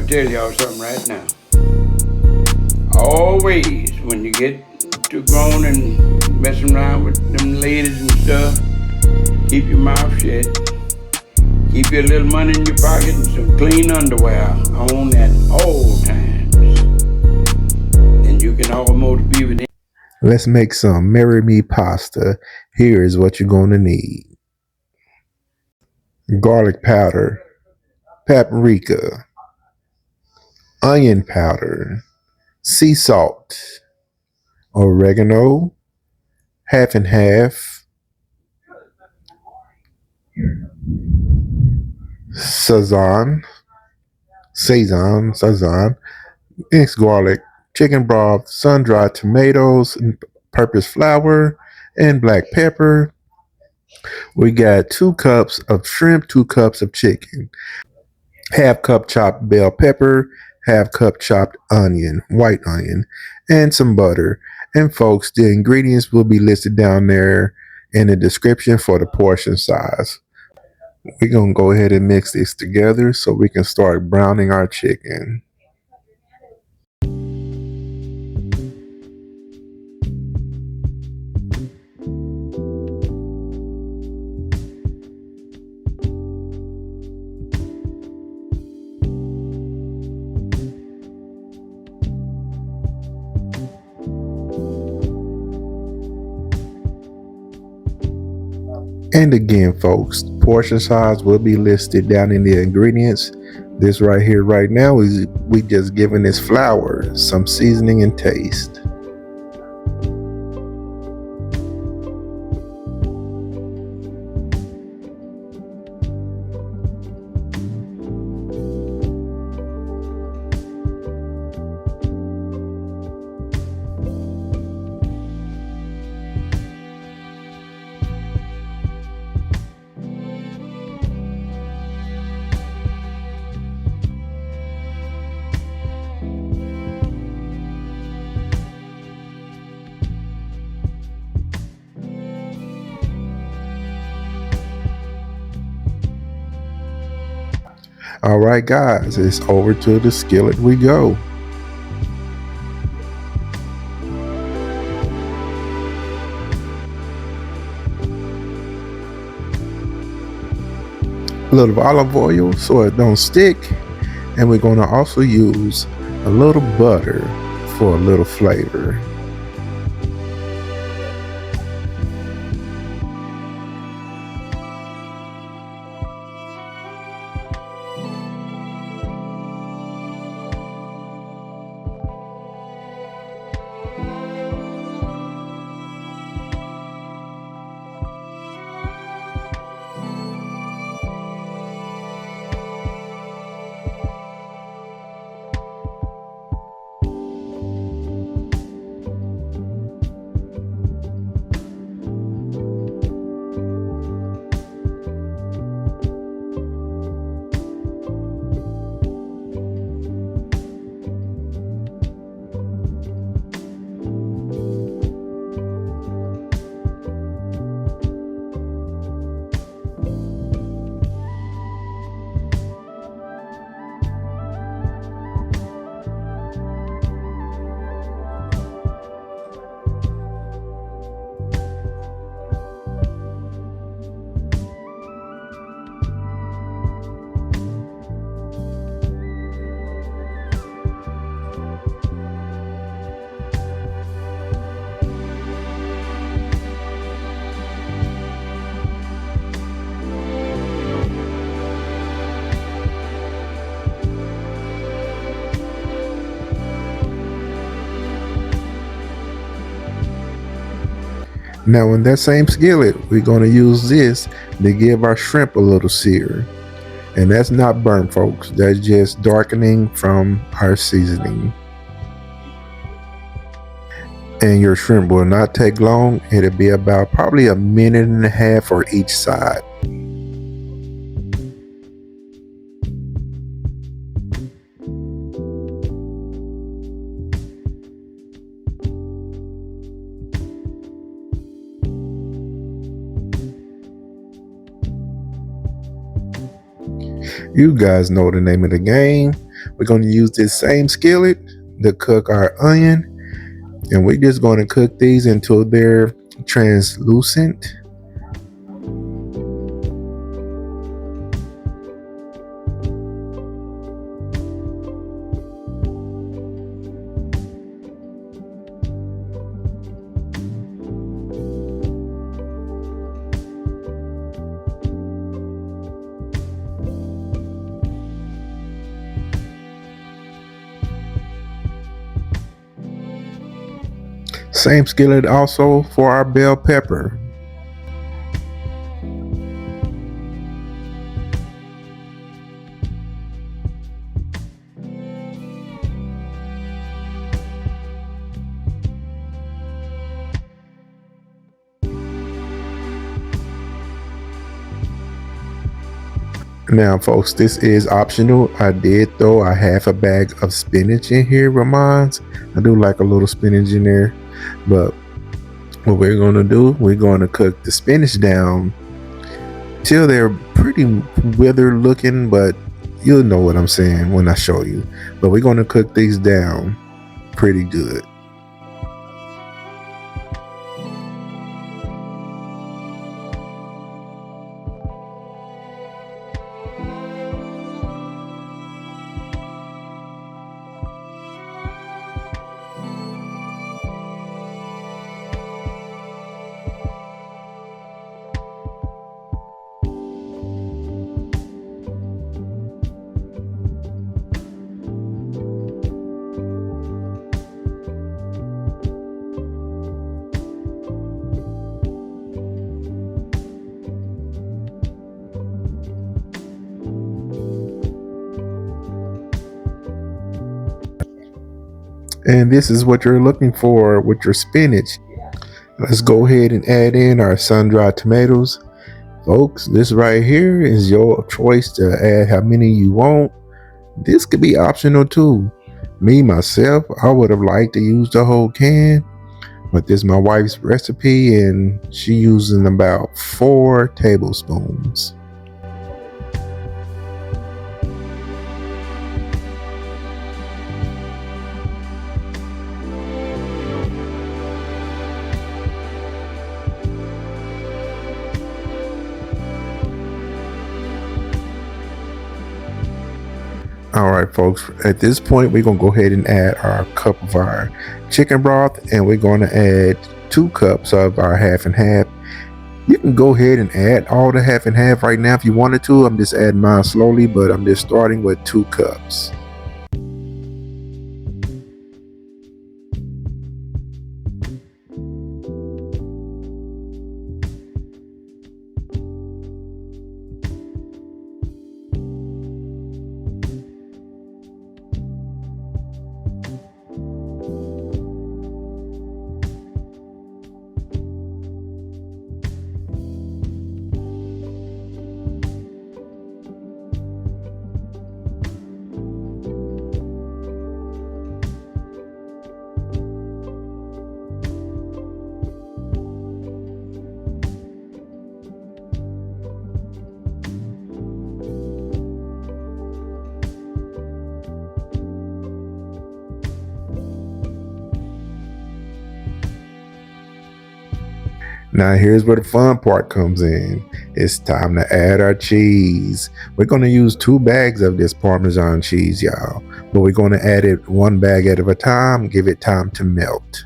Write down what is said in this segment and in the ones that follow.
tell y'all something right now. Always, when you get too grown and messing around with them ladies and stuff, keep your mouth shut. Keep your little money in your pocket and some clean underwear on at all times. And you can almost be with. Let's make some marry me pasta. Here is what you're going to need: garlic powder, paprika, onion powder, sea salt, oregano, half and half, sazon, sazon, mixed garlic, chicken broth, sun-dried tomatoes, and purpose flour, and black pepper. We got 2 cups of shrimp, 2 cups of chicken, half cup chopped bell pepper, half cup chopped onion, white onion, and some butter. And folks, the ingredients will be listed down there in the description for the portion size. We're going to go ahead and mix this together so we can start browning our chicken. And again, folks, portion size will be listed down in the ingredients. This right here, right now, is we just giving this flour some seasoning and taste. All right, guys, it's over to the skillet we go. A little olive oil so it don't stick, and we're going to also use a little butter for a little flavor. Now in that same skillet, we're going to use this to give our shrimp a little sear. And that's not burnt, folks. That's just darkening from our seasoning. And your shrimp will not take long. It'll be about probably a minute and a half for each side. You guys know the name of the game. We're going to use this same skillet to cook our onion, and we're just going to cook these until they're translucent. Same skillet also for our bell pepper. Now, folks, this is optional. I did throw a half a bag of spinach in here with mine. I do like a little spinach in there, but what we're going to do, we're going to cook the spinach down till they're pretty withered looking, but you'll know what I'm saying when I show you. But we're going to cook these down pretty good. And this is what you're looking for with your spinach. Let's go ahead and add in our sun-dried tomatoes. Folks, this right here is your choice to add how many you want. This could be optional too. Me, myself, I would have liked to use the whole can, but this is my wife's recipe and she using about 4 tablespoons. All right, folks, at this point, we're going to go ahead and add our cup of our chicken broth, and we're going to add 2 cups of our half and half. You can go ahead and add all the half and half right now if you wanted to. I'm just adding mine slowly, but I'm just starting with 2 cups. Now here's where the fun part comes in. It's time to add our cheese. We're going to use 2 bags of this Parmesan cheese, y'all. But we're going to add it 1 bag at a time, give it time to melt.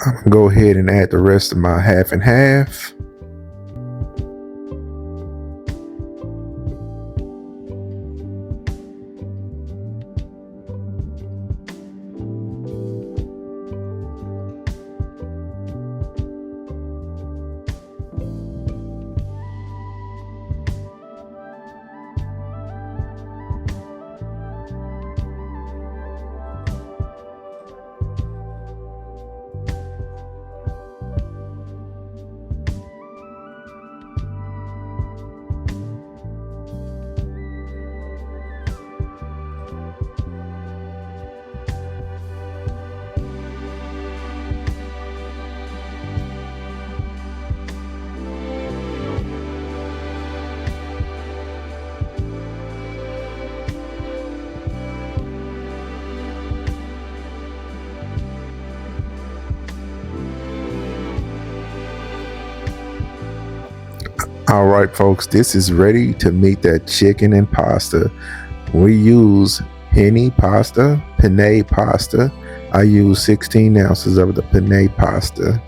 I'm gonna go ahead and add the rest of my half and half. All right, folks, this is ready to meet that chicken and pasta. We use penne pasta. I use 16 ounces of the penne pasta.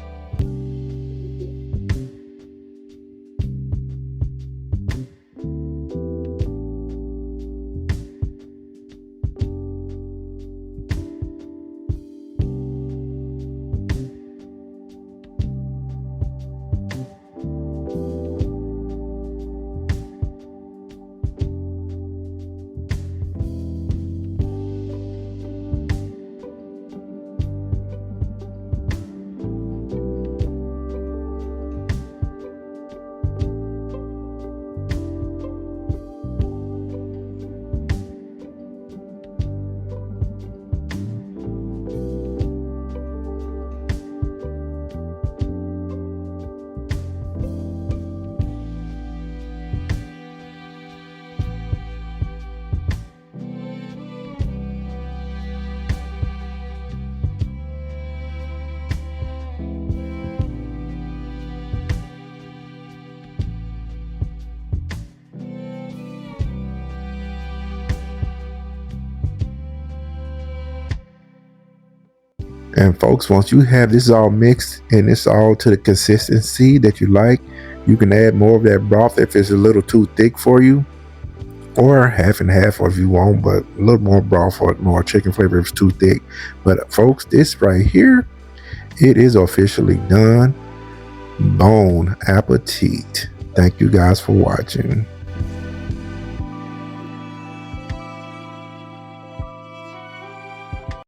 And folks, once you have this all mixed and it's all to the consistency that you like, you can add more of that broth if it's a little too thick for you, or half and half if you want, but a little more broth or more chicken flavor if it's too thick. But folks, this right here, it is officially done. Bon appetit. Thank you guys for watching.